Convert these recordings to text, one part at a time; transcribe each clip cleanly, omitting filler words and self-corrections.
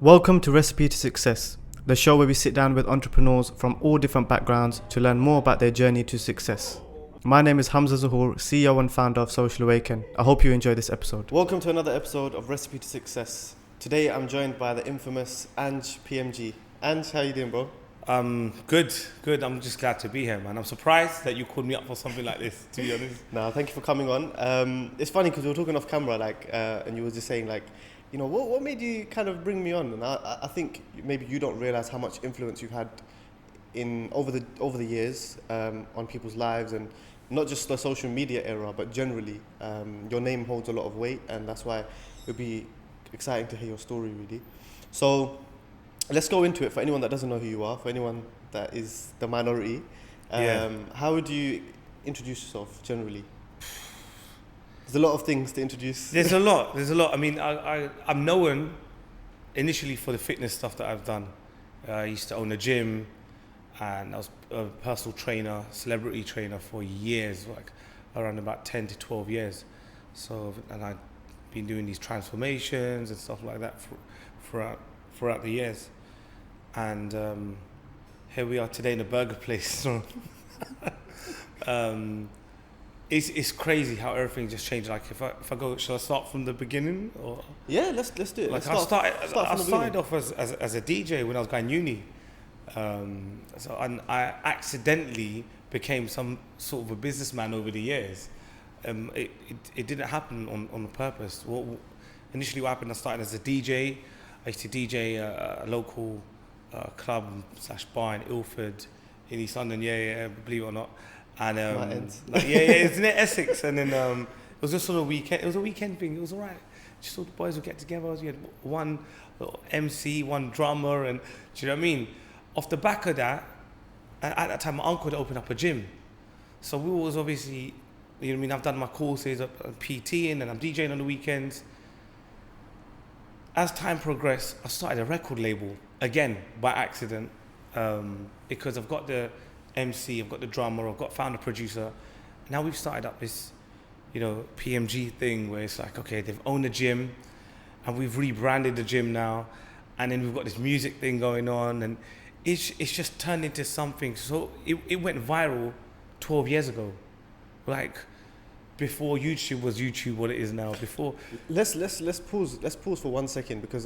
Welcome to Recipe to Success, the show where we sit down with entrepreneurs from all different backgrounds to learn more about their journey to success. My name is Humza Zahoor, CEO and founder of Social Awaken. I hope you enjoy this episode. Welcome to another episode of Recipe to Success. Today I'm joined by the infamous Anj PMG. Anj, how you doing, bro? Good. I'm just glad to be here, man. I'm surprised that you called me up for something like this, to be honest. No, thank you for coming on. It's funny because we were talking off camera, and you were just saying, you know, what made you kind of bring me on? And I think maybe you don't realize how much influence you've had over the years on people's lives, and not just the social media era, but generally. Your name holds a lot of weight, and that's why it would be exciting to hear your story, really. So let's go into it. For anyone that doesn't know who you are, for anyone that is the minority, how would you introduce yourself generally? There's a lot of things to introduce. There's a lot. I mean, I'm known initially for the fitness stuff that I've done. I used to own a gym, and I was a personal trainer, celebrity trainer for years, like around about 10 to 12 years. So, and I've been doing these transformations and stuff like that throughout the years. And here we are today in a burger place. It's crazy how everything just changed. Like if I go, shall I start from the beginning? Or yeah, let's do it. Like I started off as a DJ when I was going uni. I accidentally became some sort of a businessman over the years. It didn't happen on purpose. Initially what happened, I started as a DJ. I used to DJ a local club / bar in Ilford in East London. Yeah, believe it or not. And it's near Essex. And then it was just sort of weekend. It was a weekend thing. It was alright. Just all the boys would get together. We had one MC, one drummer, and do you know what I mean? Off the back of that, at that time, my uncle had opened up a gym. So we was obviously, you know what I mean? I've done my courses at PT, and then I'm DJing on the weekends. As time progressed, I started a record label again by accident, because I've got the MC, I've got the drummer, I've got founder producer. Now we've started up this, PMG thing where it's like, okay, they've owned the gym, and we've rebranded the gym now, and then we've got this music thing going on, and it's just turned into something. So it went viral 12 years ago, like before YouTube was YouTube what it is now. Before let's pause for 1 second, because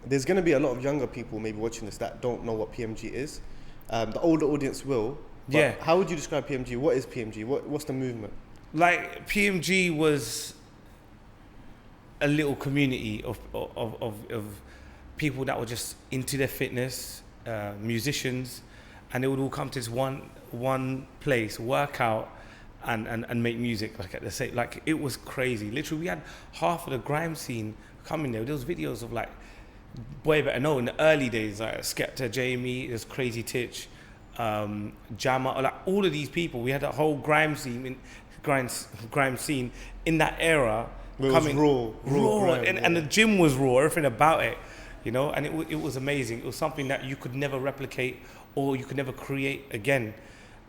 there's going to be a lot of younger people maybe watching this that don't know what PMG is. The older audience will. But yeah. How would you describe PMG? What is PMG? What's the movement? Like PMG was a little community of people that were just into their fitness, musicians, and they would all come to this one place, work out, and make music like at the same. Like it was crazy. Literally, we had half of the grime scene coming there. There was videos of like Boy Better Know in the early days, like Skepta, Jamie, there's Crazy Titch, Jammer, like all of these people. We had a whole grime scene in that era. It coming was raw grime, and the gym was raw. Everything about it, and it was amazing. It was something that you could never replicate or you could never create again.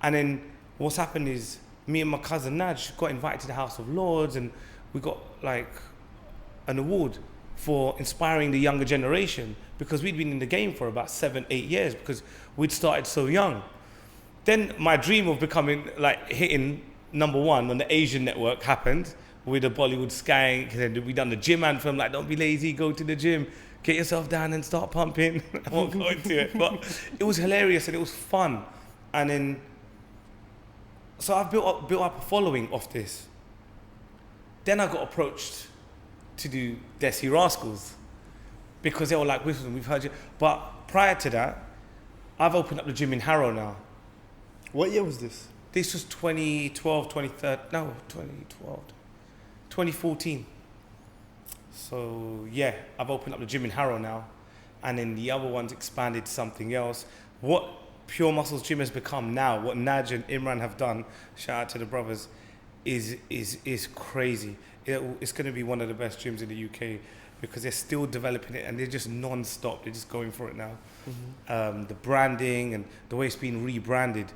And then what's happened is me and my cousin Naj got invited to the House of Lords, and we got like an award for inspiring the younger generation, because we'd been in the game for about 7-8 years, because we'd started so young. Then my dream of becoming hitting number one on the Asian network happened with the Bollywood Skank, and we done the gym anthem, like don't be lazy, go to the gym, get yourself down and start pumping. I won't go into it, but it was hilarious and it was fun. And then, so I've built up a following of this. Then I got approached to do Desi Rascals, because they were like, we've heard you. But prior to that, I've opened up the gym in Harrow now. What year was this? This was 2014. So yeah, I've opened up the gym in Harrow now, and then the other one's expanded to something else. What Pure Muscles Gym has become now, what Naj and Imran have done, shout out to the brothers, is crazy. It's going to be one of the best gyms in the UK, because they're still developing it and they're just non-stop. They're just going for it now. Mm-hmm. The branding and the way it's been rebranded.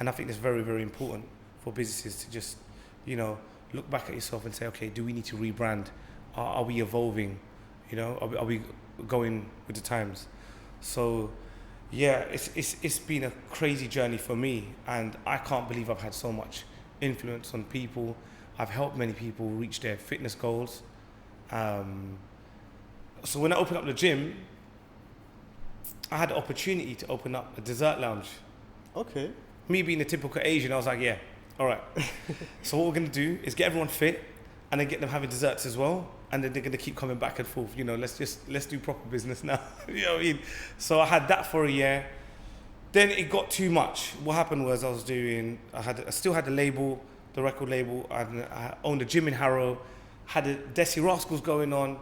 And I think it's very, very important for businesses to just, look back at yourself and say, okay, do we need to rebrand? Are we evolving? You know, I'll be going with the times. So, yeah, it's been a crazy journey for me, and I can't believe I've had so much influence on people. I've helped many people reach their fitness goals. So when I opened up the gym, I had the opportunity to open up a dessert lounge. Okay. Me being a typical Asian, I was like, yeah, all right. So what we're going to do is get everyone fit and then get them having desserts as well. And then they're going to keep coming back and forth. You know, let's do proper business now. You know what I mean? So I had that for a year. Then it got too much. What happened was I still had the label, the record label. I owned a gym in Harrow, had the Desi Rascals going on,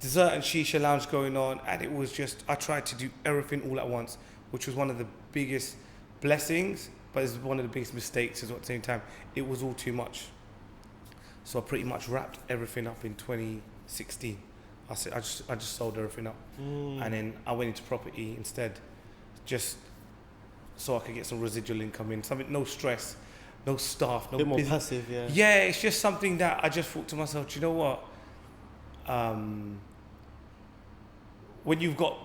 dessert and shisha lounge going on. And it was just, I tried to do everything all at once, which was one of the biggest blessings, but it's one of the biggest mistakes as well at the same time. It was all too much. So I pretty much wrapped everything up in 2016. I just sold everything up. And then I went into property instead, just so I could get some residual income in. Something, no stress, no staff, no bit more business. passive, yeah. Yeah, it's just something that I just thought to myself, do you know what? When you've got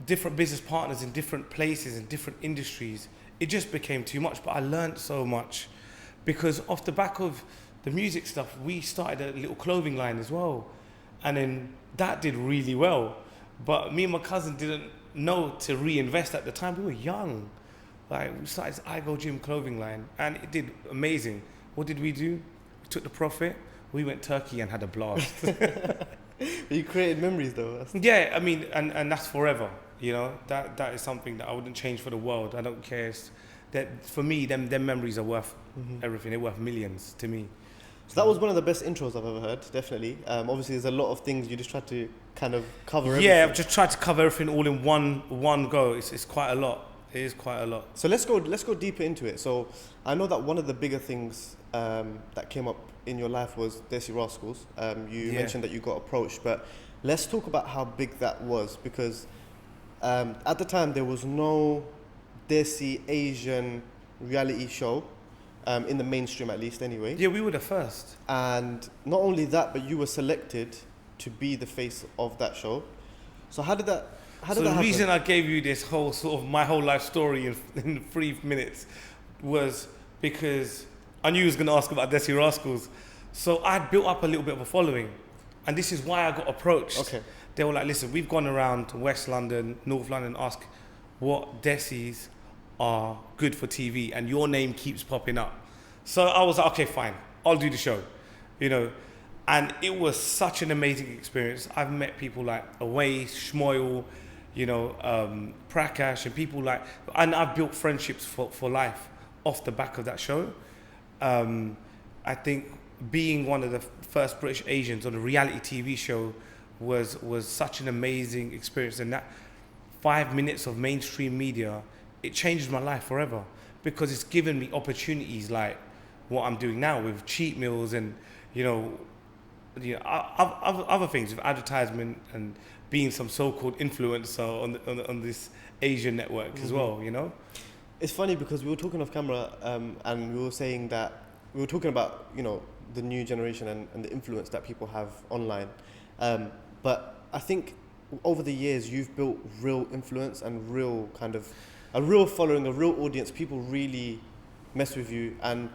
different business partners in different places and different industries, it just became too much. But I learned so much because off the back of the music stuff, we started a little clothing line as well. And then that did really well. But me and my cousin didn't know to reinvest at the time. We were young. Like, we started this I Go Gym clothing line and it did amazing. What did we do? We took the profit, we went Turkey and had a blast. You created memories though. Yeah, I mean, and that's forever, you know? That is something that I wouldn't change for the world. I don't care. That for me, them memories are worth everything. They're worth millions to me. So that was one of the best intros I've ever heard, definitely. Obviously, there's a lot of things you just tried to kind of cover everything. Yeah, I've just tried to cover everything all in one go. It's quite a lot. It is quite a lot. So let's go deeper into it. So I know that one of the bigger things that came up in your life was Desi Rascals. You mentioned that you got approached, but let's talk about how big that was, because at the time there was no Desi Asian reality show. In the mainstream, at least, anyway. Yeah, we were the first. And not only that, but you were selected to be the face of that show. So how did that happen? So the reason I gave you this whole sort of my whole life story in 3 minutes was because I knew you was going to ask about Desi Rascals. So I'd built up a little bit of a following. And this is why I got approached. Okay. They were like, listen, we've gone around to West London, North London, ask what Desis are good for TV, and your name keeps popping up. So I was like, okay, fine, I'll do the show, you know. And it was such an amazing experience. I've met people like Away, Shmoyle, you know, Prakash, and people like, and I've built friendships for life off the back of that show. I think being one of the first British Asians on a reality TV show was such an amazing experience. And that 5 minutes of mainstream media, it changed my life forever, because it's given me opportunities like what I'm doing now with Cheatmeals and, you know, other things with advertisement and being some so-called influencer on this Asian network as well, you know? It's funny because we were talking off camera and we were saying that, we were talking about, you know, the new generation and the influence that people have online. But I think over the years, you've built real influence and real kind of a real following, a real audience. People really mess with you, and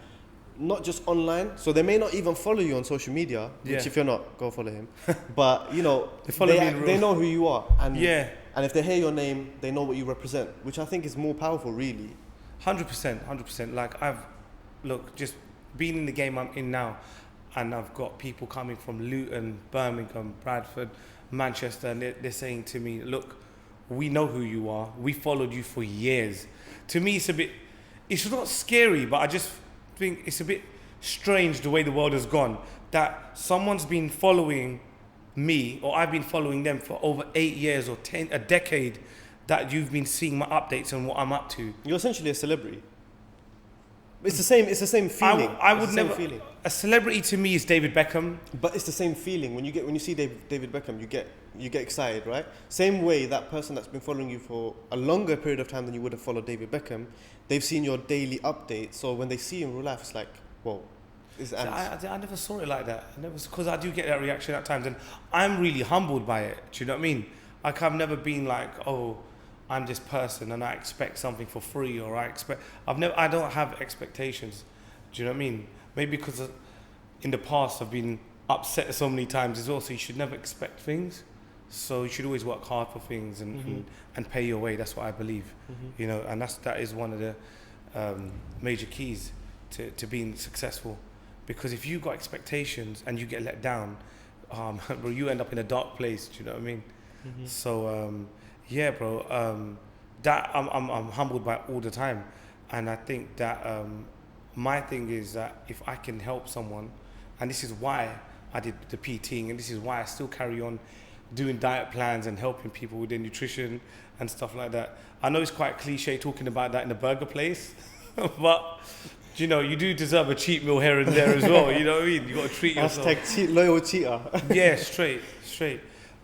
not just online. So they may not even follow you on social media, which if you're not, go follow him. But you know, they know who you are, and and if they hear your name, they know what you represent, which I think is more powerful, really. 100%. Like just being in the game I'm in now, and I've got people coming from Luton, Birmingham, Bradford, Manchester, and they're saying to me, look, we know who you are. We followed you for years. To me, it's not scary, but I just think it's a bit strange the way the world has gone, that someone's been following me, or I've been following them for over 8 years or a decade, that you've been seeing my updates and what I'm up to. You're essentially a celebrity. It's the same feeling. I would never. A celebrity to me is David Beckham. But it's the same feeling when you see David Beckham. You get excited, right? Same way that person that's been following you for a longer period of time than you would have followed David Beckham, they've seen your daily updates. So when they see you in real life, it's like, whoa. Is So Anj. I never saw it like that. Because I do get that reaction at times, and I'm really humbled by it. Do you know what I mean? Like I've never been like, oh, I'm this person and I expect something for free, or I don't have expectations. Do you know what I mean? Maybe because in the past I've been upset so many times as well. So you should never expect things. So you should always work hard for things and pay your way. That's what I believe. You know, and that is one of the major keys to being successful. Because if you've got expectations and you get let down, bro, you end up in a dark place. Do you know what I mean? So yeah, bro, that I'm humbled by all the time, and I think that my thing is that if I can help someone, and this is why I did the PTing, and this is why I still carry on doing diet plans and helping people with their nutrition and stuff like that. I know it's quite cliche talking about that in a burger place, but you know, you do deserve a cheat meal here and there as well. You know what I mean? You got to treat yourself. Loyal cheater. Yeah, straight.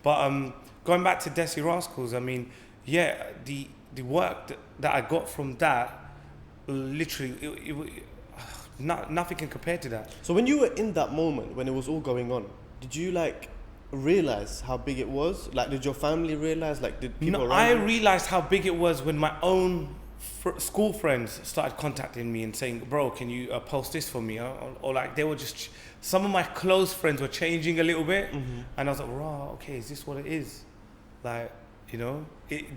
But going back to Desi Rascals, I mean, yeah, the work that I got from that, literally, nothing can compare to that. So when you were in that moment, when it was all going on, did you like realize how big it was? Like, did your family realize? Like, did people around I you? realized how big it was when my own school friends started contacting me and saying, bro, can you post this for me? Or like, they were just, some of my close friends were changing a little bit. And I was like, raw, okay, is this what it is? Like, you know,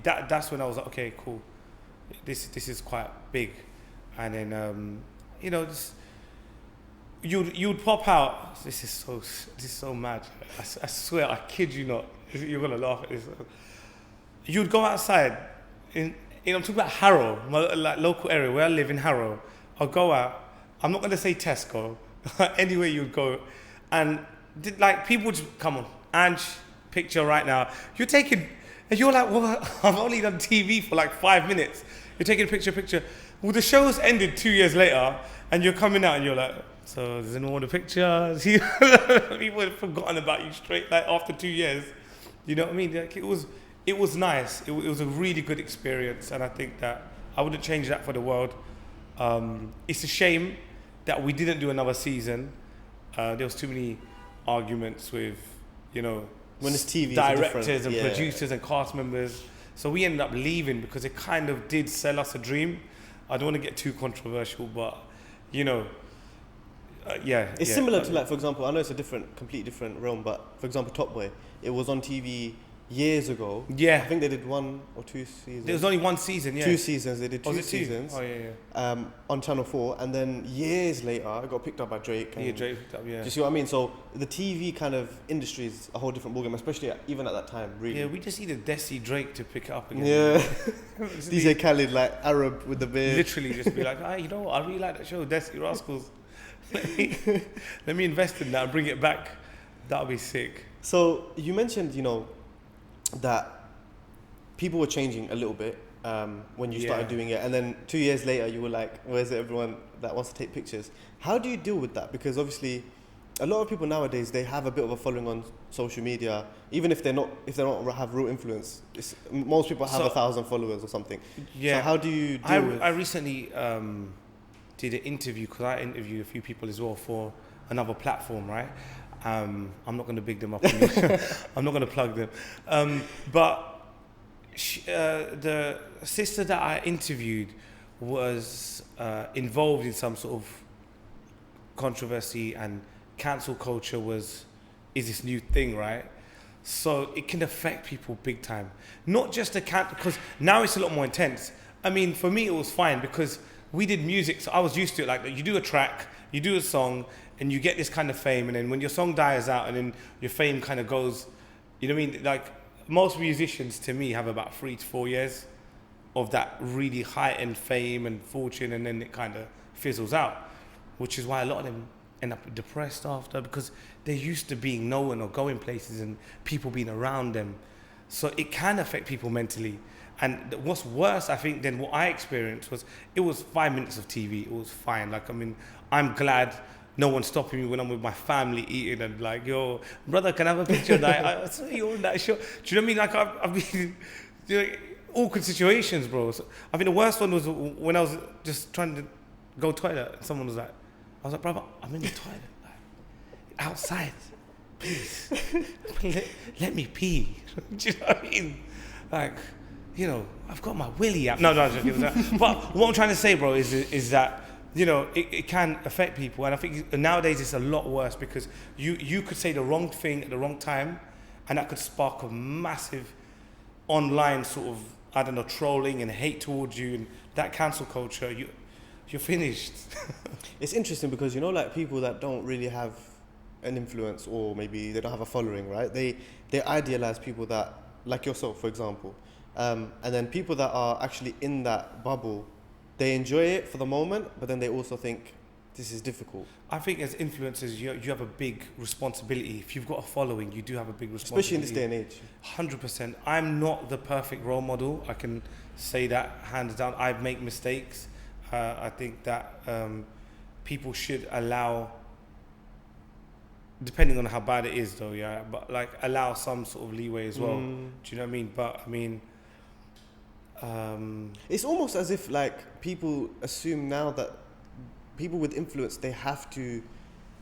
that's when I was like, okay, cool. This is quite big. And then, you know, just, you'd pop out. This is so mad. I swear, I kid you not. You're gonna laugh at this. You'd go outside I'm talking about Harrow, my like local area where I live in Harrow. I'll go out. I'm not gonna say Tesco. Anywhere you'd go, and like people would just come on, Anj, picture right now. You're taking, and you're like, well, I've only done TV for like 5 minutes. You're taking a picture. Well, the show's ended 2 years later, and you're coming out and you're like, so does anyone want a picture? People had forgotten about you straight like after 2 years. You know what I mean? Like it was nice. It was a really good experience, and I think that I wouldn't change that for the world. It's a shame that we didn't do another season. There was too many arguments with, you know, when it's TV, directors and producers and cast members. So we ended up leaving because it kind of did sell us a dream. I don't want to get too controversial, but you know, it's similar to, like, for example, I know it's a completely different realm, but for example, Top Boy, it was on TV years ago. Yeah. I think they did 1 or 2 seasons. There was only 1 season, yeah. 2 seasons, they did two seasons. Oh, yeah. On Channel 4, and then years later, it got picked up by Drake. And Drake picked up, yeah. Do you see what I mean? So the TV kind of industry is a whole different ballgame, especially even at that time, really. Yeah, we just needed Desi Drake to pick it up again. Yeah. DJ Khaled, like Arab with the beard. Literally just be like, you know what, I really like that show, Desi Rascals. Let me invest in that and bring it back. That'll be sick. So you mentioned, you know, that people were changing a little bit when you started doing it, and then 2 years later you were like, where's everyone that wants to take pictures? How do you deal with that? Because obviously a lot of people nowadays, they have a bit of a following on social media, even if they don't have real influence. Most people have 1,000 followers or something. Yeah. So how do you deal with? I recently did an interview, because I interviewed a few people as well for another platform, right? I'm not going to big them up. I'm not going to plug them. But the sister that I interviewed was involved in some sort of controversy, and cancel culture is this new thing, right? So it can affect people big time. Not just because now it's a lot more intense. I mean, for me, it was fine because we did music, so I was used to it. Like, you do a track, you do a song, and you get this kind of fame, and then when your song dies out and then your fame kind of goes, you know what I mean? Like, most musicians, to me, have about 3 to 4 years of that really high-end fame and fortune, and then it kind of fizzles out, which is why a lot of them end up depressed after, because they're used to being known or going places and people being around them. So it can affect people mentally. And what's worse, I think, than what I experienced was, it was 5 minutes of TV. It was fine. Like, I mean, I'm glad no one's stopping me when I'm with my family eating and like, yo, brother, can I have a picture of that? I saw you on that show. Do you know what I mean? Like, I've been, you know, awkward situations, bro. So, I think the worst one was when I was just trying to go toilet and someone was like, I was like, brother, I'm in the toilet, like, outside, please, let me pee. Do you know what I mean? Like, you know, I've got my willy out. No, I'm joking. But what I'm trying to say, bro, is that, you know, it can affect people. And I think nowadays it's a lot worse because you could say the wrong thing at the wrong time and that could spark a massive online sort of, I don't know, trolling and hate towards you and that cancel culture. You're finished. It's interesting because, you know, like people that don't really have an influence or maybe they don't have a following, right? They idealize people that, like yourself, for example. And then people that are actually in that bubble, they enjoy it for the moment, but then they also think this is difficult. I think as influencers, you have a big responsibility. If you've got a following, you do have a big responsibility. Especially in this day and age. 100%. I'm not the perfect role model. I can say that hands down. I make mistakes. I think that people should allow, depending on how bad it is though, yeah, but like allow some sort of leeway as well. Do you know what I mean? But I mean, it's almost as if like people assume now that people with influence, they have to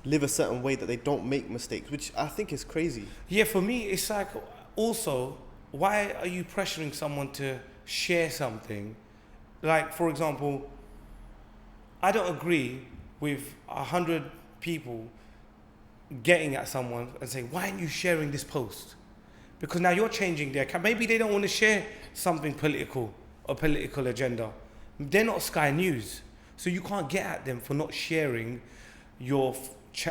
live a certain way that they don't make mistakes, which I think is crazy. Yeah, for me, it's like also, why are you pressuring someone to share something? Like, for example, I don't agree with 100 people getting at someone and saying, why aren't you sharing this post? Because now you're changing their maybe they don't want to share something political or political agenda. They're not Sky News. So you can't get at them for not sharing your,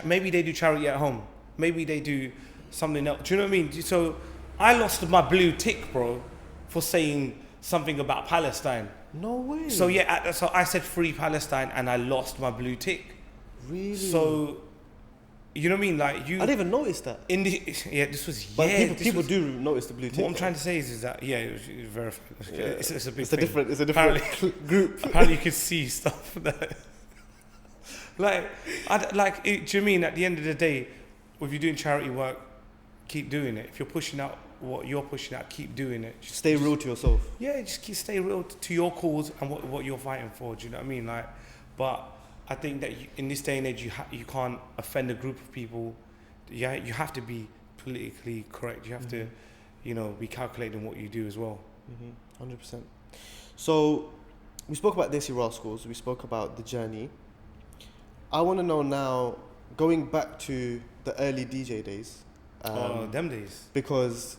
maybe they do charity at home. Maybe they do something else. Do you know what I mean? So I lost my blue tick, bro, for saying something about Palestine. No way. So yeah, so I said free Palestine and I lost my blue tick. Really? So, you know what I mean? Like you, I didn't even notice that. This was, but yeah. People do notice the blue tick. What I'm trying to say is that, yeah, it was verified. Yeah. It's a big It's thing. a different group. Apparently you could see stuff that, do you know what I mean? At the end of the day, if you're doing charity work, keep doing it. If you're pushing out what you're pushing out, keep doing it. Stay real to yourself. Yeah, stay real to your cause and what you're fighting for. Do you know what I mean? Like, but I think that in this day and age, you can't offend a group of people. Yeah, you have to be politically correct. You have to, you know, be calculating what you do as well. 100%. So, we spoke about Desi Rascals. We spoke about the journey. I want to know now, going back to the early DJ days. Them days. Because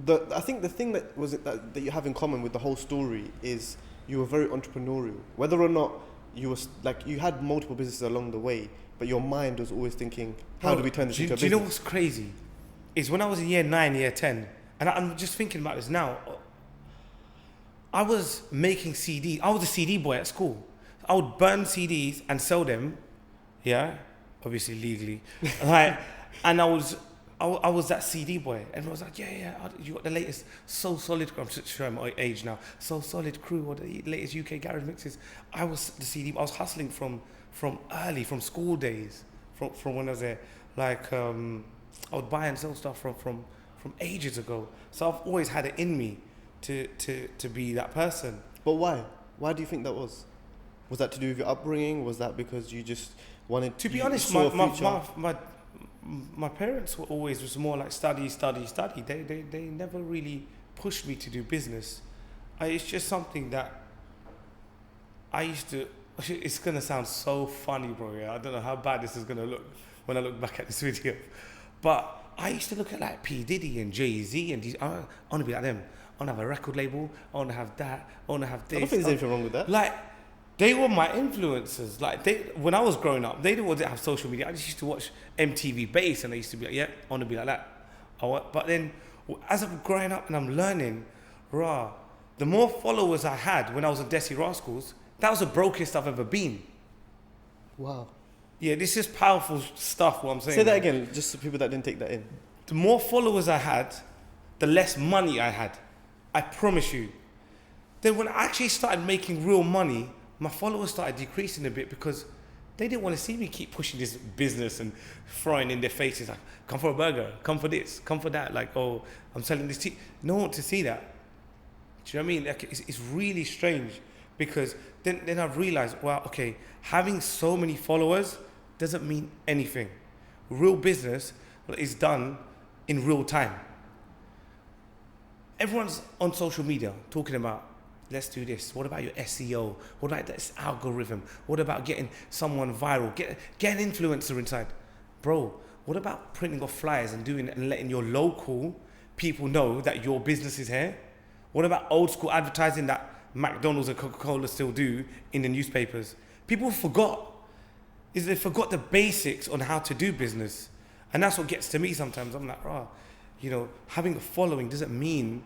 I think the thing that you have in common with the whole story is you were very entrepreneurial. Whether or not you had multiple businesses along the way, but your mind was always thinking, how do we turn this into a business? Do you know what's crazy? Is when I was in year 9, year 10, and I'm just thinking about this now, I was making CDs. I was a CD boy at school. I would burn CDs and sell them, yeah, obviously legally, right? And I was that CD boy, and I was like, yeah, you got the latest So Solid. I'm showing my age now. So Solid Crew or the latest UK garage mixes. I was the CD. I was hustling from school days, from when I was there. Like I would buy and sell stuff from ages ago. So I've always had it in me to be that person. But why? Why do you think that was? Was that to do with your upbringing? Was that because you just wanted to be honest? My parents were always was more like study. They never really pushed me to do business. It's just something that I used to. It's gonna sound so funny, bro. Yeah, I don't know how bad this is gonna look when I look back at this video, but I used to look at like P Diddy and Jay-Z and I want to be like them. I want to have a record label. I want to have that. I want to have this. I don't think there's anything wrong with that. Like, they were my influencers. Like, when I was growing up, they didn't have social media. I just used to watch MTV Base, and I used to be like, yeah, I want to be like that. But then, as I'm growing up and I'm learning, the more followers I had when I was at Desi Rascals, that was the brokest I've ever been. Wow. Yeah, this is powerful stuff, what I'm saying. Say that again, just for people that didn't take that in. The more followers I had, the less money I had. I promise you. Then when I actually started making real money, my followers started decreasing a bit because they didn't want to see me keep pushing this business and throwing in their faces like, come for a burger, come for this, come for that. Like, oh, I'm selling this tea. No one wants to see that. Do you know what I mean? Like, it's really strange because then I've realized, well, okay, having so many followers doesn't mean anything. Real business is done in real time. Everyone's on social media talking about, let's do this. What about your SEO? What about this algorithm? What about getting someone viral? Get an influencer inside. Bro, what about printing off flyers and doing it and letting your local people know that your business is here? What about old school advertising that McDonald's and Coca-Cola still do in the newspapers? People forgot. They forgot the basics on how to do business. And that's what gets to me sometimes. I'm like, having a following doesn't mean,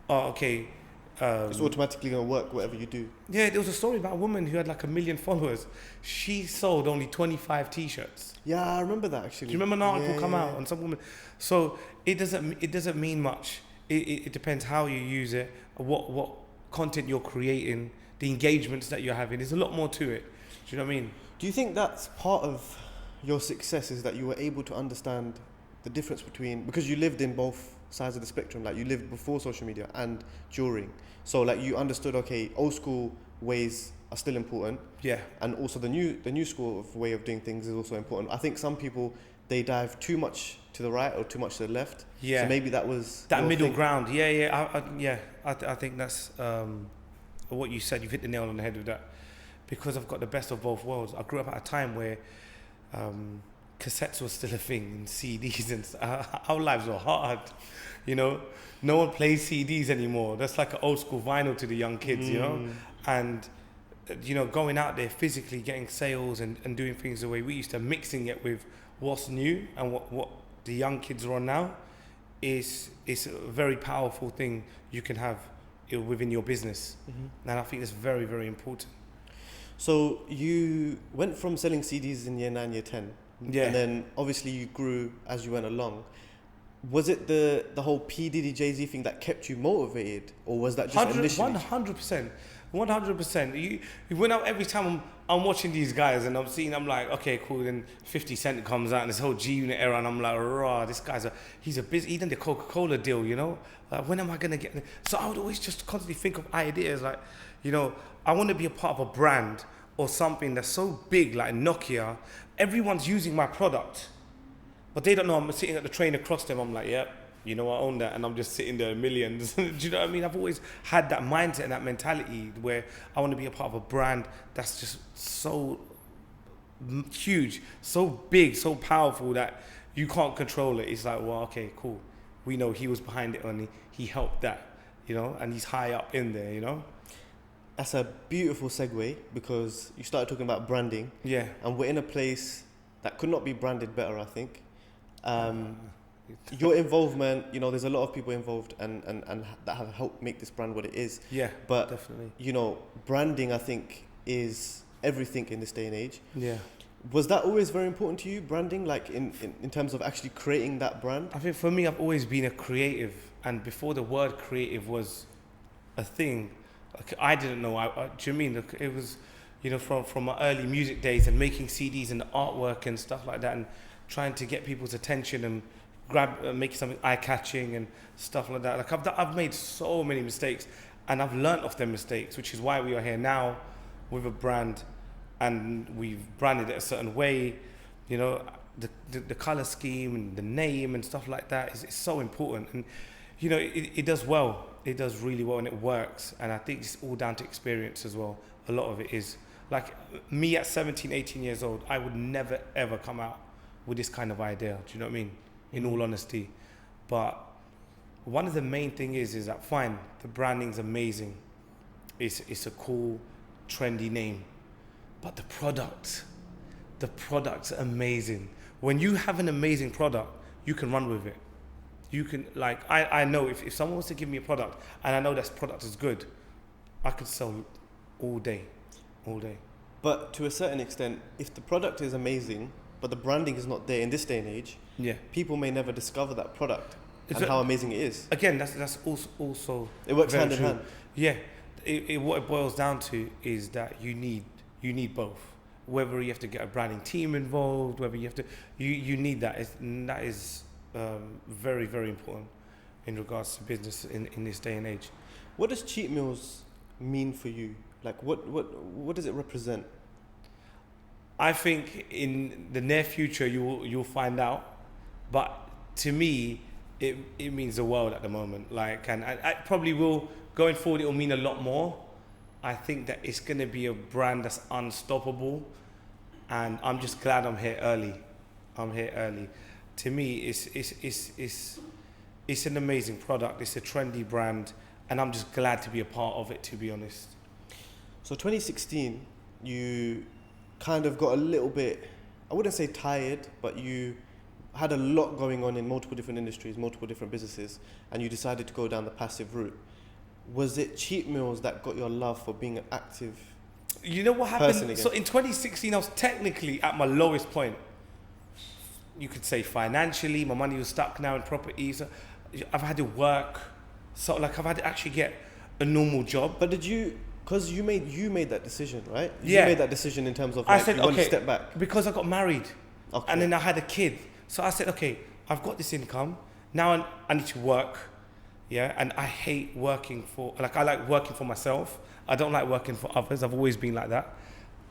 it's automatically going to work whatever you do. Yeah, there was a story about a woman who had like 1 million followers. She sold only 25 t-shirts. Yeah, I remember that actually. Do you remember an article come out on some woman? So it doesn't mean much. It depends how you use it, what content you're creating, the engagements that you're having. There's a lot more to it. Do you know what I mean? Do you think that's part of your success, is that you were able to understand the difference between, because you lived in both sides of the spectrum, like you lived before social media and during, so like you understood, okay, old school ways are still important, and also the new school of way of doing things is also important. I think some people, they dive too much to the right or too much to the left, so maybe that was that middle ground. I think that's what you said. You've hit the nail on the head with that, because I've got the best of both worlds. I grew up at a time where cassettes were still a thing, and CDs, and our lives were hard, no one plays CDs anymore. That's like an old school vinyl to the young kids, and going out there physically getting sales and doing things the way we used to, mixing it with what's new and what the young kids are on now is a very powerful thing you can have within your business. And I think it's very, very important. So you went from selling CDs in year 9, year 10, and then obviously you grew as you went along. Was it the whole P. Diddy, Jay-Z thing that kept you motivated, or was that just initially? 100%. You went out every time I'm watching these guys and I'm like, okay, cool. Then 50 Cent comes out and this whole G-Unit era, and I'm like, raw, this guy's he done the Coca-Cola deal, Like, when am I gonna get? So I would always just constantly think of ideas like, I want to be a part of a brand or something that's so big, like Nokia. Everyone's using my product, but they don't know I'm sitting at the train across them. I'm like, yep, I own that, and I'm just sitting there millions. Do you know what I mean? I've always had that mindset and that mentality where I want to be a part of a brand that's just so huge, so big, so powerful that you can't control it. It's like, well, okay, cool. We know he was behind it and he helped that, and he's high up in there, That's a beautiful segue, because you started talking about branding. Yeah. And we're in a place that could not be branded better, I think. Your involvement, there's a lot of people involved and that have helped make this brand what it is. Yeah, but definitely. Branding, I think, is everything in this day and age. Yeah. Was that always very important to you, branding, like in terms of actually creating that brand? I think for me, I've always been a creative, and before the word creative was a thing, I didn't know. Do you mean it was, from my early music days and making CDs and artwork and stuff like that, and trying to get people's attention and make something eye-catching and stuff like that. Like I've made so many mistakes, and I've learned off them mistakes, which is why we are here now with a brand, and we've branded it a certain way. The color scheme and the name and stuff like that is so important, and it does well. It does really well, and it works. And I think it's all down to experience as well. A lot of it is. Like me at 17, 18 years old, I would never ever come out with this kind of idea. Do you know what I mean? In all honesty. But one of the main thing is that fine, the branding's amazing. It's a cool, trendy name. But the product's amazing. When you have an amazing product, you can run with it. You can, I know if someone wants to give me a product and I know that product is good, I could sell all day. But to a certain extent, if the product is amazing, but the branding is not there in this day and age, people may never discover that product and how amazing it is. Again, that's also it works hand in hand. Yeah, what it boils down to is that you need both. Whether you have to get a branding team involved, whether you have to, you need that. That is very, very important in regards to business in this day and age. What does Cheatmeals mean for you? Like, what does it represent? I think in the near future you'll find out, but to me it means the world at the moment. Like, and I probably will going forward. It will mean a lot more. I think that it's going to be a brand that's unstoppable, and I'm just glad I'm here early. I'm here early. To me, it's an amazing product. It's a trendy brand, and I'm just glad to be a part of it, to be honest. So 2016, you kind of got a little bit, I wouldn't say tired, but you had a lot going on in multiple different industries, multiple different businesses, and you decided to go down the passive route. Was it Cheatmeals that got your love for being an active You know what person happened? again? So in 2016, I was technically at my lowest point. You could say financially, my money was stuck now in properties. I've had to work, so like I've had to actually get a normal job. But did you, because you made that decision, right? Yeah. You made that decision in terms of I like, said, you want to okay, step back. because I got married, Okay. and then I had a kid. So I said, okay, I've got this income. Now I need to work, yeah? And I hate working for, like I like working for myself. I don't like working for others. I've always been like that.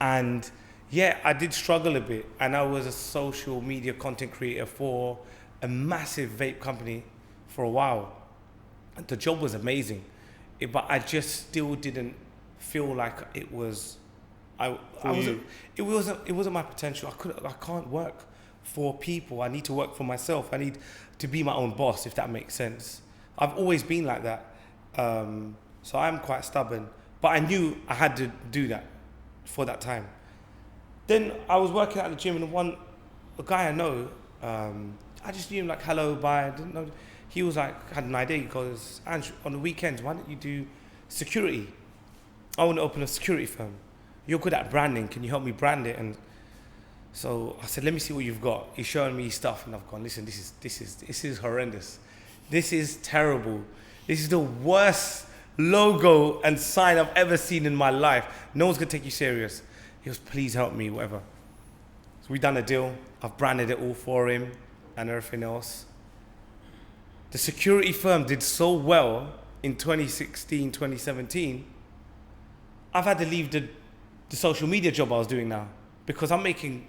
And yeah, I did struggle a bit. And I was a social media content creator for a massive vape company for a while. And the job was amazing. But I just still didn't feel like it was, it wasn't my potential. I can't work for people. I need to work for myself. I need to be my own boss, if that makes sense. I've always been like that. So I'm quite stubborn. But I knew I had to do that for that time. Then I was working at the gym, and a guy I know, I just knew him like, hello, bye. I didn't know. He was like, had an idea. He goes, Anj, on the weekends, why don't you do security? I want to open a security firm. You're good at branding. Can you help me brand it? And so I said, let me see what you've got. He's showing me stuff, and I've gone, listen, this is horrendous. This is terrible. This is the worst logo and sign I've ever seen in my life. No one's gonna take you serious. He goes, please help me, whatever. So we done a deal. I've branded it all for him and everything else. The security firm did so well in 2016, 2017. I've had to leave the social media job I was doing now because I'm making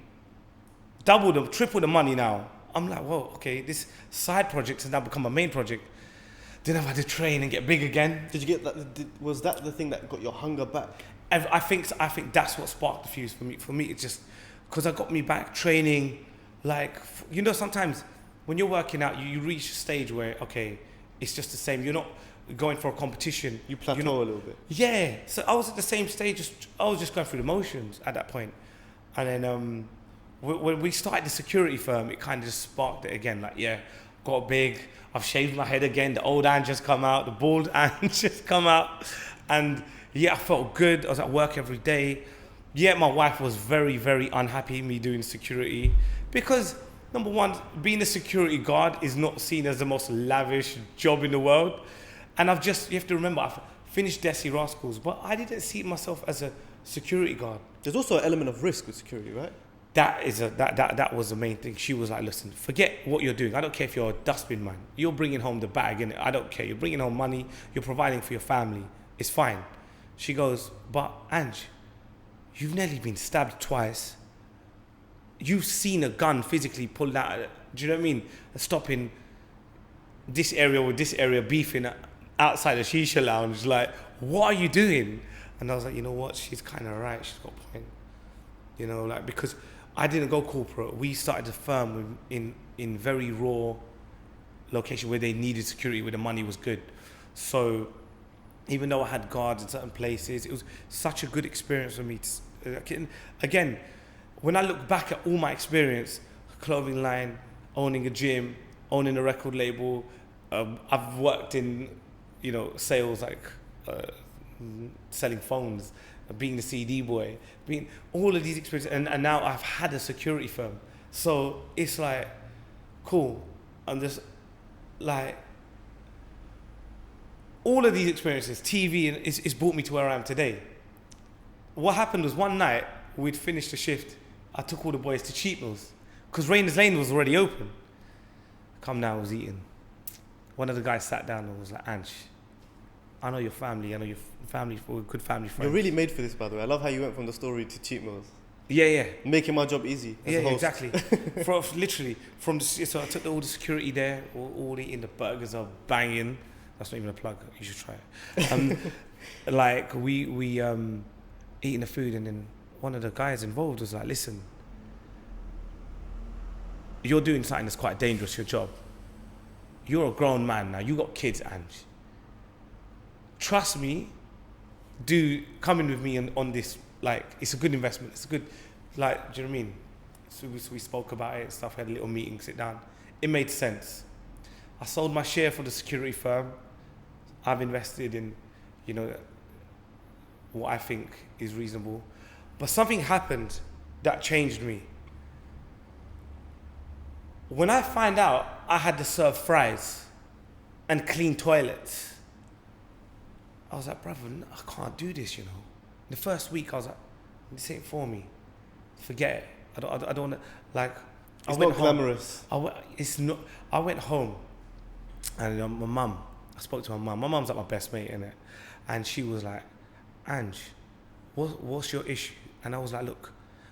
triple the money now. I'm like, whoa, okay, this side project has now become a main project. Then I've had to train and get big again. Did you get that? Was that the thing that got your hunger back? I think that's what sparked the fuse for me. For me, it's just because I got me back training. Like, you know, sometimes when you're working out, you reach a stage where, okay, it's just the same. You're not going for a competition. You plateau a little bit. Yeah. So I was at the same stage. I was just going through the motions at that point. And then when we started the security firm, it kind of just sparked it again. Like, yeah, got big. I've shaved my head again. The old Anj just come out. The bald Anj just come out. And yeah, I felt good. I was at work every day. Yeah, my wife was very, very unhappy me doing security because, number one, being a security guard is not seen as the most lavish job in the world. And you have to remember, I've finished Desi Rascals, but I didn't see myself as a security guard. There's also an element of risk with security, right? That was the main thing. She was like, listen, forget what you're doing. I don't care if you're a dustbin man. You're bringing home the bag, innit? I don't care. You're bringing home money. You're providing for your family. It's fine. She goes, but Anj, you've nearly been stabbed twice. You've seen a gun physically pulled out. Do you know what I mean? Stopping this area with this area, beefing outside the shisha lounge. Like, what are you doing? And I was like, you know what? She's kind of right. She's got a point. You know, like, because I didn't go corporate. We started the firm in very raw location where they needed security, where the money was good. So even though I had guards in certain places, it was such a good experience for me. Again, when I look back at all my experience, clothing line, owning a gym, owning a record label, I've worked in, you know, sales, like selling phones, being the CD boy, being all of these experiences, and now I've had a security firm. So it's like, cool. I'm just like, all of these experiences, TV, and it's brought me to where I am today. What happened was one night, we'd finished the shift, I took all the boys to Cheatmeals, because Rainers Lane was already open. Come now, I was eating. One of the guys sat down and was like, Anj, I know your family. I know your family for good family friends. You're really made for this, by the way. I love how you went from the story to Cheatmeals. Yeah. Making my job easy as a host. Exactly. Literally, so I took all the security there, all eating the burgers are banging. That's not even a plug. You should try it. Like we eating the food, and then one of the guys involved was like, "Listen, you're doing something that's quite dangerous. Your job. You're a grown man now. You got kids, Anj. Trust me. Come in with me on this. Like, it's a good investment. It's a good, like, do you know what I mean? So we spoke about it and stuff. Had a little meeting, sit down. It made sense. I sold my share for the security firm. I've invested in, what I think is reasonable. But something happened that changed me. When I find out I had to serve fries and clean toilets, I was like, brother, I can't do this, The first week I was like, this ain't for me. Forget it. I don't want to, like, it's not glamorous. I went home and my mum, I spoke to my mum. My mum's like my best mate, innit? And she was like, Anj, what's your issue? And I was like, look,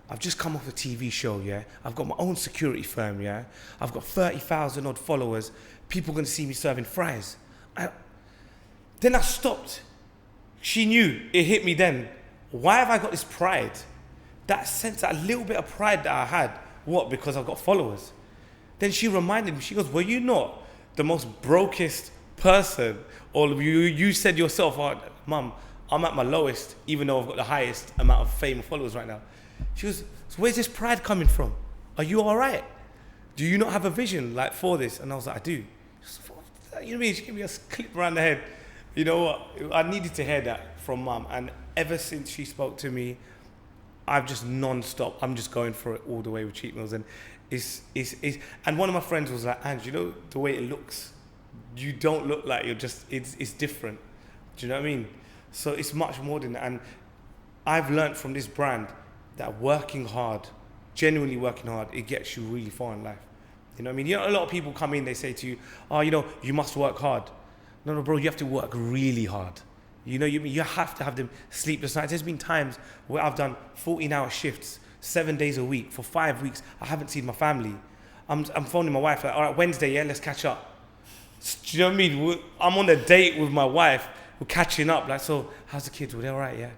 I've just come off a TV show, yeah? I've got my own security firm, yeah? I've got 30,000 odd followers. People are going to see me serving fries. Then I stopped. She knew, it hit me then. Why have I got this pride? That sense, that little bit of pride that I had. What? Because I've got followers. Then she reminded me, she goes, were you not the most brokest person? All of you said yourself, oh, Mum, I'm at my lowest, even though I've got the highest amount of fame and followers right now. She goes, so where's this pride coming from? Are you all right? Do you not have a vision like for this? And I was like, I do. She goes, you know what I mean? She gave me a clip around the head. You know what? I needed to hear that from Mum. And ever since she spoke to me, I've just non-stop. I'm just going for it all the way with Cheatmeals. And and one of my friends was like, Ange, the way it looks, you don't look like you're just, it's different. Do you know what I mean? So it's much more than that. And I've learned from this brand that working hard, genuinely working hard, it gets you really far in life. You know what I mean? A lot of people come in, they say to you, oh, you must work hard. No, bro, you have to work really hard. You have to have them sleepless nights. There's been times where I've done 14-hour shifts, 7 days a week, for 5 weeks. I haven't seen my family. I'm phoning my wife, like, all right, Wednesday, yeah, let's catch up. Do you know what I mean? I'm on a date with my wife. We're catching up. Like, so, how's the kids? Were they all right, yeah?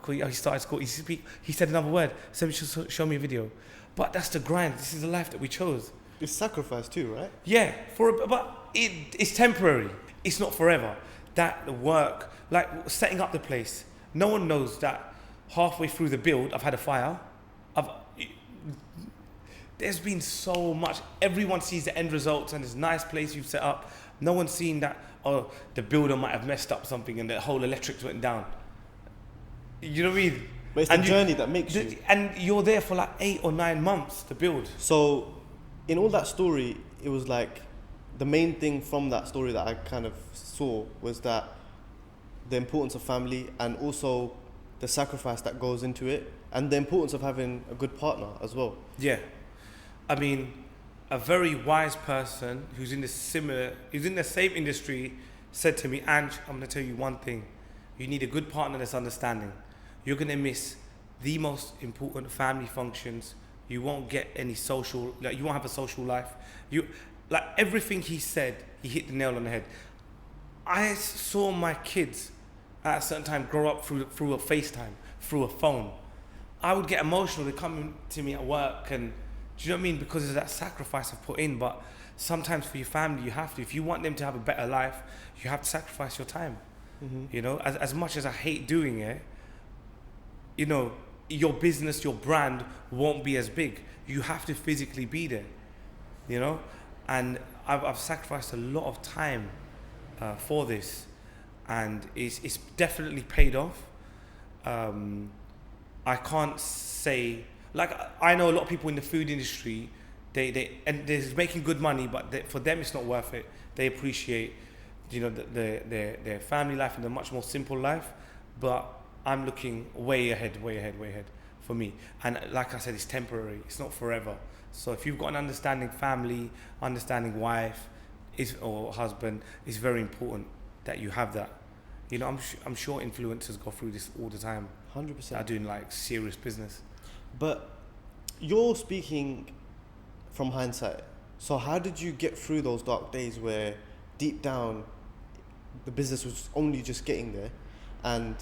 Cool. He started school. He said another word. Show me a video. But that's the grind. This is the life that we chose. It's sacrifice too, right? Yeah, but it's temporary. It's not forever. That work, like setting up the place. No one knows that halfway through the build, I've had a fire. There's been so much. Everyone sees the end results and this nice place you've set up. No one's seen that, oh, the builder might have messed up something and the whole electrics went down. You know what I mean? But it's the journey that makes you. And you're there for like 8 or 9 months to build. So, in all that story, it was like, the main thing from that story that I kind of saw was that the importance of family and also the sacrifice that goes into it and the importance of having a good partner as well. Yeah. I mean, a very wise person who's in the same industry said to me, Ange, I'm going to tell you one thing. You need a good partner that's understanding. You're going to miss the most important family functions. You won't get any social, like you won't have a social life. Like everything he said, he hit the nail on the head. I saw my kids at a certain time grow up through a FaceTime, through a phone. I would get emotional. They come to me at work and, do you know what I mean? Because of that sacrifice I've put in. But sometimes for your family, you have to. If you want them to have a better life, you have to sacrifice your time. Mm-hmm. As much as I hate doing it, your business, your brand won't be as big. You have to physically be there, And I've sacrificed a lot of time for this, and it's definitely paid off. I can't say, like, I know a lot of people in the food industry, and they're making good money, but for them it's not worth it. They appreciate, their family life and a much more simple life, but I'm looking way ahead for me. And like I said, it's temporary. It's not forever. So if you've got an understanding family, understanding wife or husband, it's very important that you have that. You know, I'm sure influencers go through this all the time. 100%. Are doing like serious business. But you're speaking from hindsight. So how did you get through those dark days where deep down the business was only just getting there and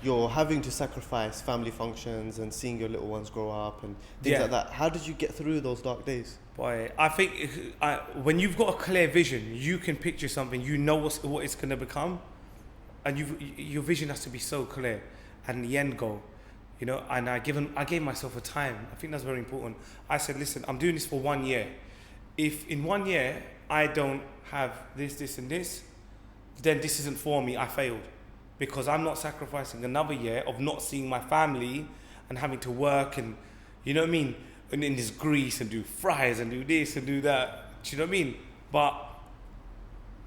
you're having to sacrifice family functions and seeing your little ones grow up and things like that? How did you get through those dark days? Boy, I think when you've got a clear vision, you can picture something, you know what it's going to become, and your vision has to be so clear, and the end goal, you know. And I gave myself a time. I think that's very important. I said, listen, I'm doing this for 1 year. If in 1 year I don't have this and this, then this isn't for me. I failed, because I'm not sacrificing another year of not seeing my family and having to work and, you know what I mean, and in this grease and do fries and do this and do that. Do you know what I mean? But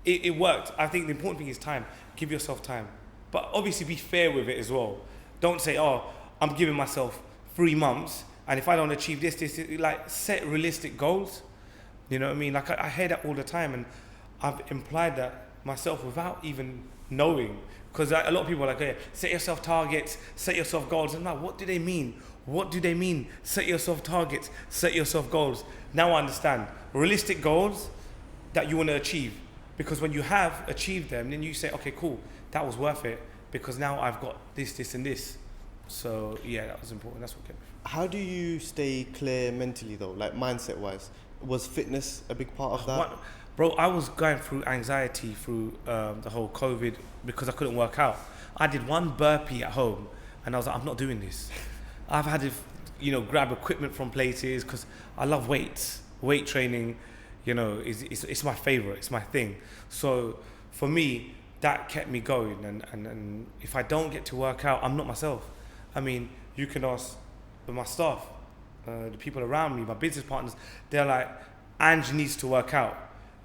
it worked. I think the important thing is time. Give yourself time. But obviously be fair with it as well. Don't say, oh, I'm giving myself 3 months, and if I don't achieve this, like, set realistic goals. You know what I mean? Like, I hear that all the time, and I've implied that myself without even knowing. Because a lot of people are like, hey, set yourself targets, set yourself goals. And I'm like, what do they mean? What do they mean? Set yourself targets, set yourself goals. Now I understand. Realistic goals that you want to achieve. Because when you have achieved them, then you say, okay, cool, that was worth it, because now I've got this, and this. So yeah, that was important. That's what kept me. How do you stay clear mentally though, like mindset-wise? Was fitness a big part of that? Bro, I was going through anxiety through the whole COVID because I couldn't work out. I did 1 burpee at home, and I was like, I'm not doing this. I've had to, you know, grab equipment from places because I love weights. Weight training, you know, it's my favorite. It's my thing. So for me, that kept me going. And if I don't get to work out, I'm not myself. I mean, you can ask my staff, the people around me, my business partners. They're like, Anj needs to work out.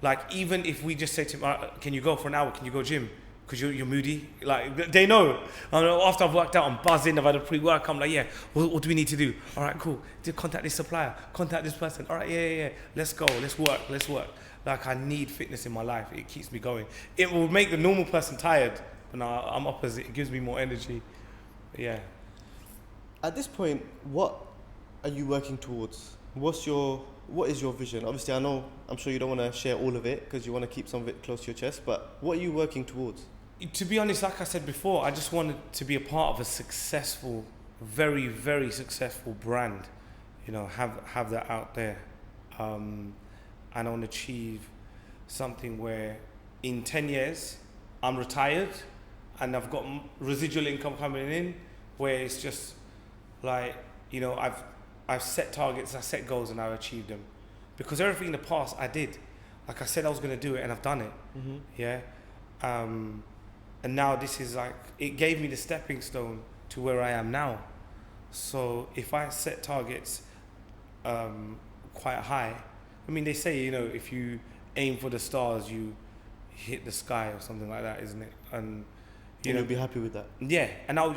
Like, even if we just say to him, can you go for an hour? Can you go gym? Because you're moody. Like, they know. After I've worked out, I'm buzzing. I've had a pre-work. I'm like, yeah, what do we need to do? All right, cool. Contact this supplier. Contact this person. All right, yeah. Let's go. Let's work. Like, I need fitness in my life. It keeps me going. It will make the normal person tired. But no, I'm opposite. It gives me more energy. Yeah. At this point, what are you working towards? What is your vision? Obviously, I'm sure you don't want to share all of it because you want to keep some of it close to your chest, but what are you working towards? To be honest, like I said before, I just wanted to be a part of a successful, very, very successful brand. You know, have that out there. And I want to achieve something where in 10 years, I'm retired and I've got residual income coming in, where it's just like, you know, I've set targets, I set goals, and I've achieved them. Because everything in the past I did. Like I said I was going to do it, and I've done it. Mm-hmm. Yeah. And now this is like, it gave me the stepping stone to where I am now. So if I set targets quite high, I mean, they say, you know, if you aim for the stars, you hit the sky or something like that, isn't it? And you'll be happy with that. Yeah, and I'll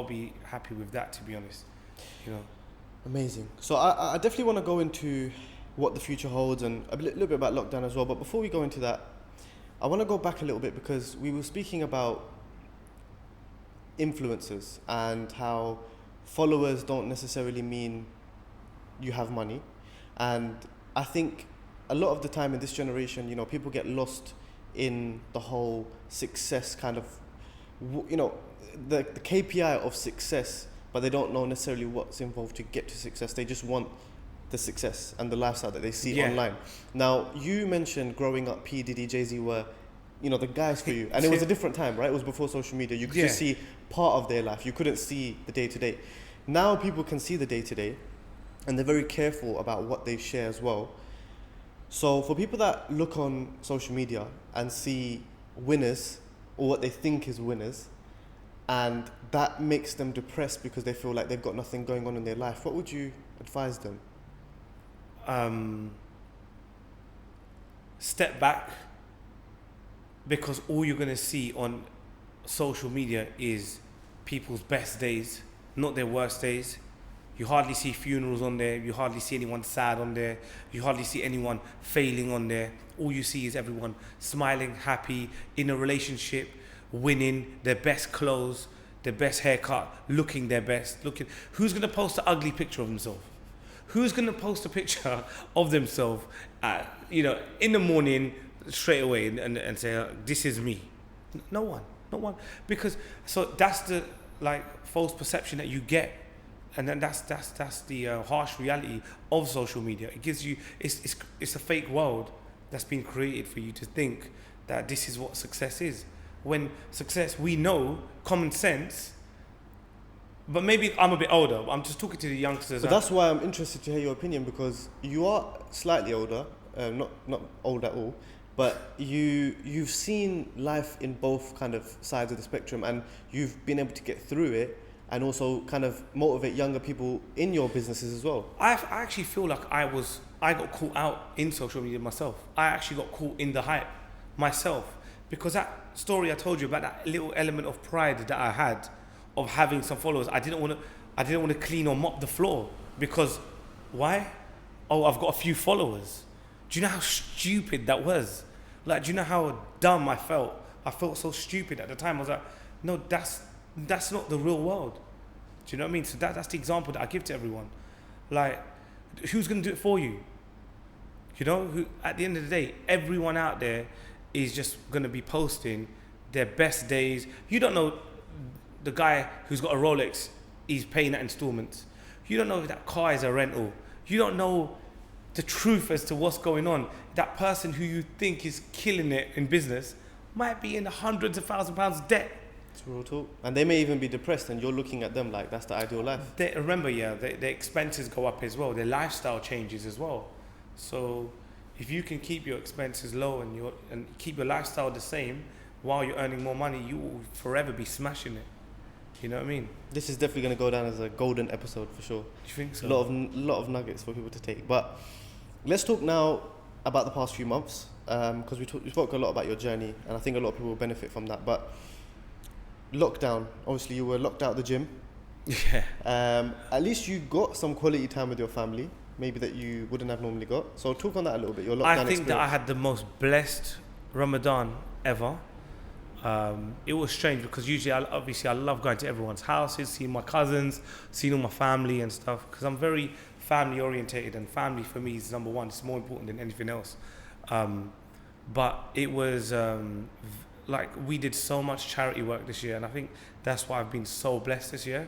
be happy with that, to be honest. You know. Amazing. So I definitely want to go into what the future holds and a little bit about lockdown as well. But before we go into that, I want to go back a little bit because we were speaking about influencers and how followers don't necessarily mean you have money. And I think a lot of the time in this generation, you know, people get lost in the whole success kind of, you know, the KPI of success, but they don't know necessarily what's involved to get to success. They just want the success and the lifestyle that they see online. Now, you mentioned growing up, P. Diddy, Jay-Z were, you know, the guys for you. And it was a different time, right? It was before social media. You could just see part of their life. You couldn't see the day-to-day. Now people can see the day-to-day, and they're very careful about what they share as well. So for people that look on social media and see winners, or what they think is winners, and that makes them depressed because they feel like they've got nothing going on in their life, what would you advise them? Step back, because all you're going to see on social media is people's best days, not their worst days. You hardly see funerals on there. You hardly see anyone sad on there. You hardly see anyone failing on there. All you see is everyone smiling, happy, in a relationship winning, their best clothes, their best haircut, looking their best, who's gonna post an ugly picture of themselves? Who's gonna post a picture of themselves, in the morning straight away and say, this is me? No one. Because so that's the false perception that you get, and then that's the harsh reality of social media. It gives you it's a fake world that's been created for you to think that this is what success is. When success, we know, common sense. But maybe I'm a bit older. I'm just talking to the youngsters. But that's why I'm interested to hear your opinion, because you are slightly older, not old at all, but you've seen life in both kind of sides of the spectrum, and you've been able to get through it and also kind of motivate younger people in your businesses as well. I actually feel like I got caught out in social media myself. I actually got caught in the hype myself, because that story I told you about, that little element of pride that I had of having some followers, I didn't want to clean or mop the floor, because why? Oh, I've got a few followers. Do you know how stupid that was? Do you know how dumb I felt? I felt so stupid at the time. I was like, no, that's not the real world. Do you know what I mean? So that's the example that I give to everyone. Who's going to do it for you? At the end of the day, everyone out there is just going to be posting their best days. You don't know the guy who's got a Rolex, he's paying that installments. You don't know if that car is a rental. You don't know the truth as to what's going on. That person who you think is killing it in business might be in the hundreds of £1,000s debt. It's real talk. And they may even be depressed, and you're looking at them like that's the ideal life. Remember, their expenses go up as well. Their lifestyle changes as well. So if you can keep your expenses low and keep your lifestyle the same while you're earning more money, you will forever be smashing it. You know what I mean? This is definitely going to go down as a golden episode for sure. Do you think so? A lot of nuggets for people to take. But let's talk now about the past few months, because we spoke a lot about your journey, and I think a lot of people will benefit from that. But lockdown, obviously you were locked out of the gym. Yeah. At least you got some quality time with your family, maybe that you wouldn't have normally got. So talk on that a little bit, your lockdown experience. I think that I had the most blessed Ramadan ever. It was strange because usually I love going to everyone's houses, seeing my cousins, seeing all my family and stuff, because I'm very family orientated, and family for me is number one. It's more important than anything else. But it was we did so much charity work this year, and I think that's why I've been so blessed this year.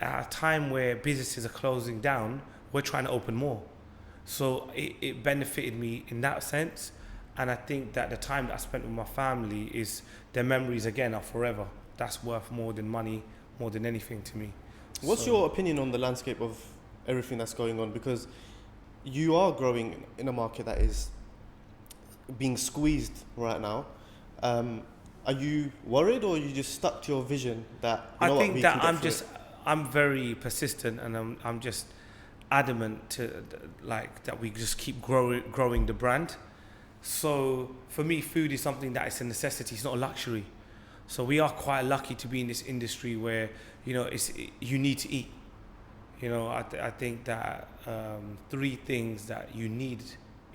At a time where businesses are closing down, we're trying to open more. So it benefited me in that sense. And I think that the time that I spent with my family their memories again are forever. That's worth more than money, more than anything to me. What's your opinion on the landscape of everything that's going on? Because you are growing in a market that is being squeezed right now. Are you worried, or are you just stuck to your vision that I think that I'm very persistent, and I'm just adamant to that we just keep growing the brand. So for me, food is something that is a necessity. It's not a luxury. So we are quite lucky to be in this industry where you need to eat. I think that three things that you need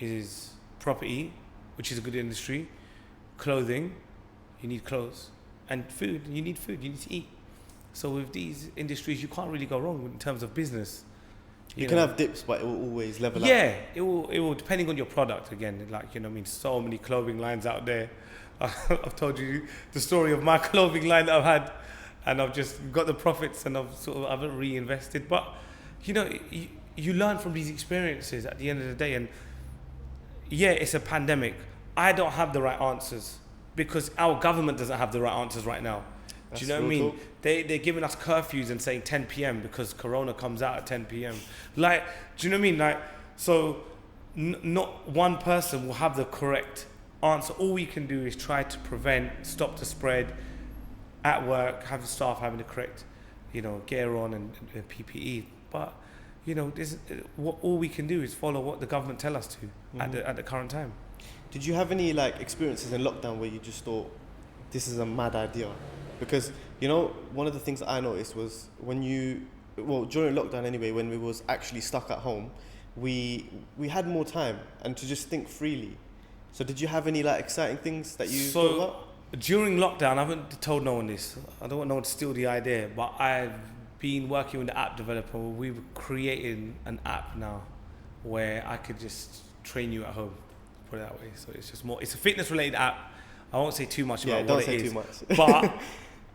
is property, which is a good industry, clothing, you need clothes, and food, you need food, you need to eat. So with these industries, you can't really go wrong in terms of business. You can have dips, but it will always level up. Yeah, it will depending on your product again. So many clothing lines out there. I've told you the story of my clothing line that I've had, and I've just got the profits, and I haven't reinvested. But you learn from these experiences at the end of the day. And yeah, it's a pandemic. I don't have the right answers because our government doesn't have the right answers right now. Do you know what I mean? They're giving us curfews and saying 10 p.m. because Corona comes out at 10 p.m. Do you know what I mean? So not one person will have the correct answer. All we can do is try to stop the spread at work, have the staff having the correct, gear on and PPE. But, all we can do is follow what the government tell us to at the current time. Did you have any experiences in lockdown where you just thought, this is a mad idea? Because, one of the things that I noticed was during lockdown anyway, when we was actually stuck at home, we had more time and to just think freely. So did you have any exciting things that you thought about? During lockdown, I haven't told no one this. I don't want no one to steal the idea, but I've been working with the app developer. We've created an app now where I could just train you at home, put it that way. So it's just more, it's a fitness related app. I won't say too much about what it is. But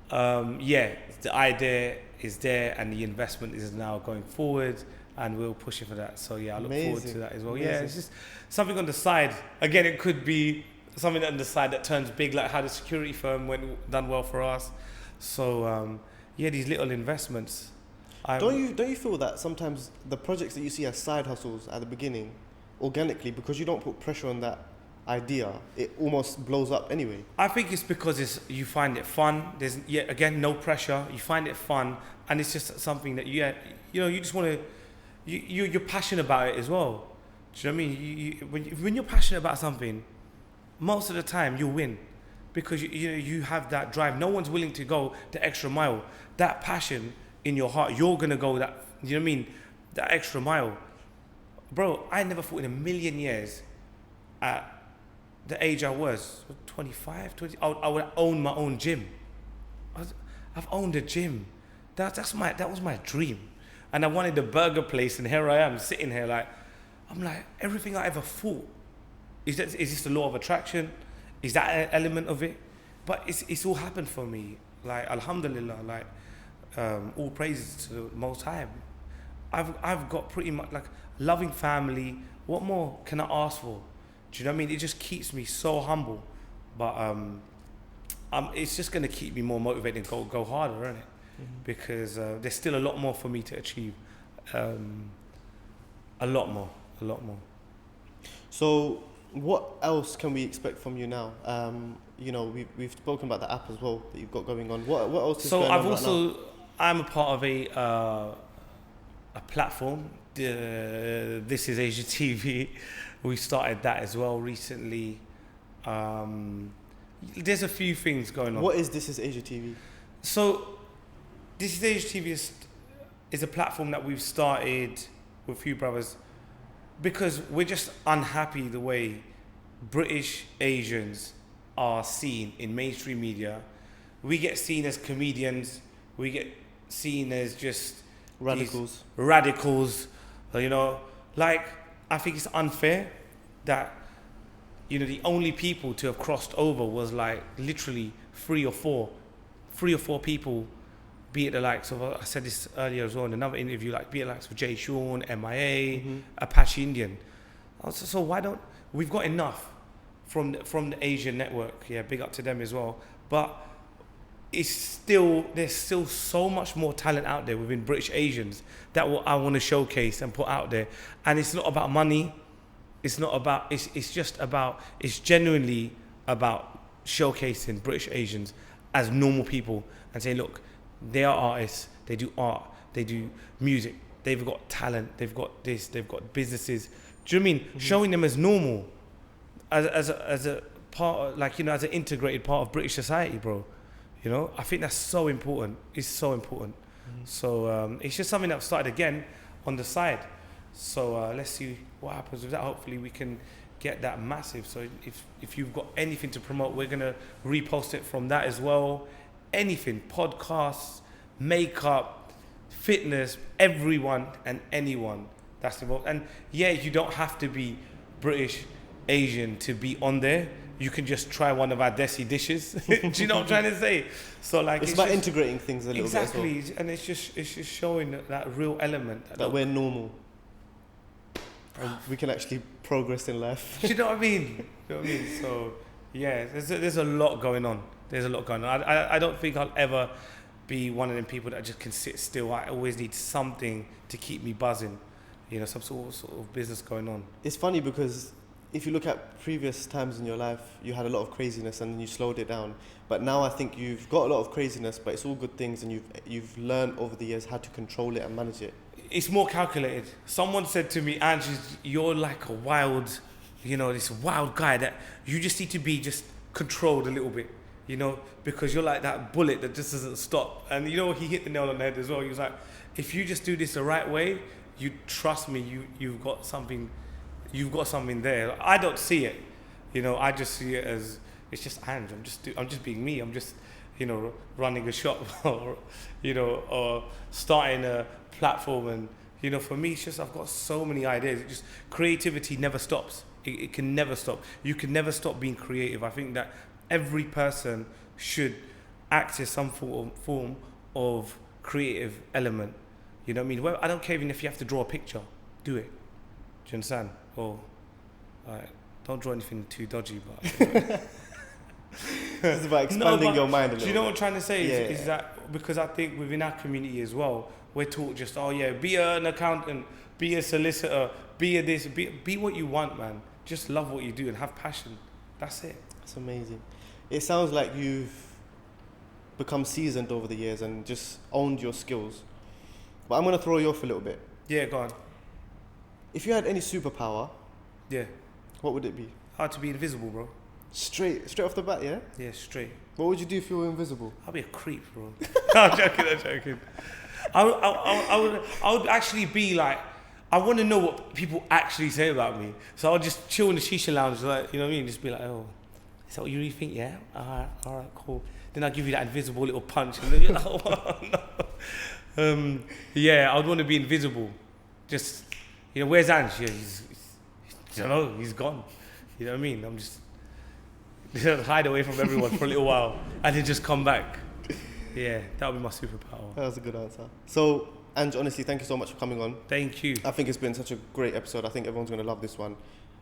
the idea is there and the investment is now going forward and we'll push it for that. So I look forward to that as well. Yeah, it's just something on the side. Again, it could be something on the side that turns big, like how the security firm done well for us. So these little investments. Don't you feel that sometimes the projects that you see as side hustles at the beginning, organically, because you don't put pressure on that idea, it almost blows up anyway? I think it's because you find it fun. There's again no pressure. You find it fun, and it's just something that you just want to. You're passionate about it as well. Do you know what I mean? When you're passionate about something, most of the time you win, because you have that drive. No one's willing to go the extra mile. That passion in your heart, you're gonna go that. You know what I mean? That extra mile, bro. I never thought in a million years, at the age I was, 25, 20, I would own my own gym. I've owned a gym. That was my dream. And I wanted a burger place, and here I am sitting here I'm like, everything I ever thought. Is this the law of attraction? Is that an element of it? But it's all happened for me. Like, alhamdulillah, all praises to the Most High. I've got pretty much loving family. What more can I ask for? Do you know what I mean? It just keeps me so humble. But it's just gonna keep me more motivated and go harder, isn't it? Mm-hmm. Because there's still a lot more for me to achieve. A lot more. So what else can we expect from you now? We've spoken about the app as well that you've got going on. What else is going on right now? I'm a part of a platform. This is Asia TV. We started that as well recently. There's a few things going on. What is This is Asia TV? So This is Asia TV is a platform that we've started with a few brothers because we're just unhappy the way British Asians are seen in mainstream media. We get seen as comedians. We get seen as just radicals. I think it's unfair that the only people to have crossed over was literally three or four people, be it the likes of, I said this earlier as well in another interview, be it the likes of Jay Sean, MIA, mm-hmm. Apache Indian. So why don't, we've got enough from the Asian network, big up to them as well, but there's still so much more talent out there within British Asians that I want to showcase and put out there. And it's not about money, it's genuinely about showcasing British Asians as normal people and saying, look, they are artists, they do art, they do music, they've got talent, they've got this, they've got businesses. Do you know what I mean? Mm-hmm. Showing them as normal, as a part, as an integrated part of British society, bro. I think that's so important. It's so important. Mm-hmm. So it's just something that started again on the side. So let's see what happens with that. Hopefully we can get that massive. So if you've got anything to promote, we're gonna repost it from that as well. Anything, podcasts, makeup, fitness, everyone and anyone that's involved. And you don't have to be British Asian to be on there. You can just try one of our Desi dishes. Do you know what I'm trying to say? So it's about integrating things a little bit as well. Exactly, and it's just showing that real element that we're normal. And we can actually progress in life. Do you know what I mean? So there's a lot going on. I don't think I'll ever be one of them people that just can sit still. I always need something to keep me buzzing. Some sort of business going on. It's funny because if you look at previous times in your life, you had a lot of craziness and then you slowed it down. But now I think you've got a lot of craziness, but it's all good things, and you've learned over the years how to control it and manage it. It's more calculated. Someone said to me, Anj, you're like a wild, this wild guy that you just need to be just controlled a little bit, because you're like that bullet that just doesn't stop. And he hit the nail on the head as well. He was like, if you just do this the right way, you trust me, you've got something there. I don't see it, I just see it as, It's just Anj. I'm just being me. I'm just, running a shop or, or starting a platform. And, for me, it's just, I've got so many ideas. It just, creativity never stops. It can never stop. You can never stop being creative. I think that every person should access some form of creative element. You know what I mean? Well, I don't care even if you have to draw a picture. Do it. Do you understand? Or, don't draw anything too dodgy, but... It's about expanding your mind a little bit. Do you know what I'm trying to say? Is that because I think within our community as well, we're taught just, be an accountant, be a solicitor, be a this, be what you want, man. Just love what you do and have passion. That's it. That's amazing. It sounds like you've become seasoned over the years and just owned your skills. But I'm going to throw you off a little bit. Yeah, go on. If you had any superpower, yeah, what would it be? How to be invisible, bro. Straight off the bat, yeah? Yeah, straight. What would you do if you were invisible? I'd be a creep, bro. I'm joking. I would actually be like, I want to know what people actually say about me. So I'll just chill in the shisha lounge, like, you know what I mean? Just be like, oh, is that what you really think? Yeah? All right, cool. Then I'll give you that invisible little punch. And then you're like, oh, no. Yeah, I would want to be invisible. Just, where's Anj? Yeah, he's gone. You know what I mean? I'm just hide away from everyone for a little while and then just come back. Yeah, that would be my superpower. That was a good answer. So, Anj, honestly, thank you so much for coming on. Thank you. I think it's been such a great episode. I think everyone's going to love this one.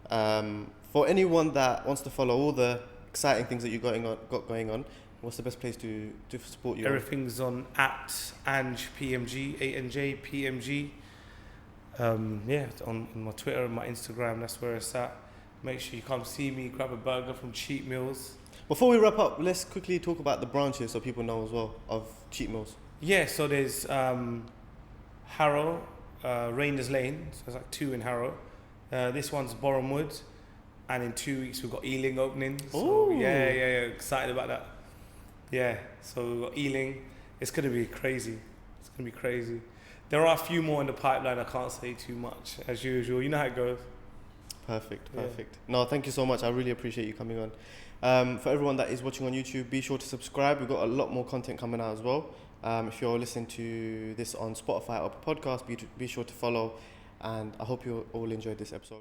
For anyone that wants to follow all the exciting things that you got going on, what's the best place to support you? Everything's on @Anj PMG, ANJ PMG. On my Twitter and my Instagram, that's where it's at. Make sure you come see me, grab a burger from Cheatmeals. Before we wrap up, let's quickly talk about the branches so people know as well of Cheatmeals. Yeah, so there's Harrow, Rainers Lane, so there's like 2 in Harrow. This one's Bournemouth, and in 2 weeks we've got Ealing opening. So yeah, excited about that. Yeah, so we've got Ealing. It's going to be crazy. There are a few more in the pipeline. I can't say too much, as usual. You know how it goes. Perfect. No, thank you so much. I really appreciate you coming on. For everyone that is watching on YouTube, be sure to subscribe. We've got a lot more content coming out as well. If you're listening to this on Spotify or podcast, be sure to follow. And I hope you all enjoyed this episode.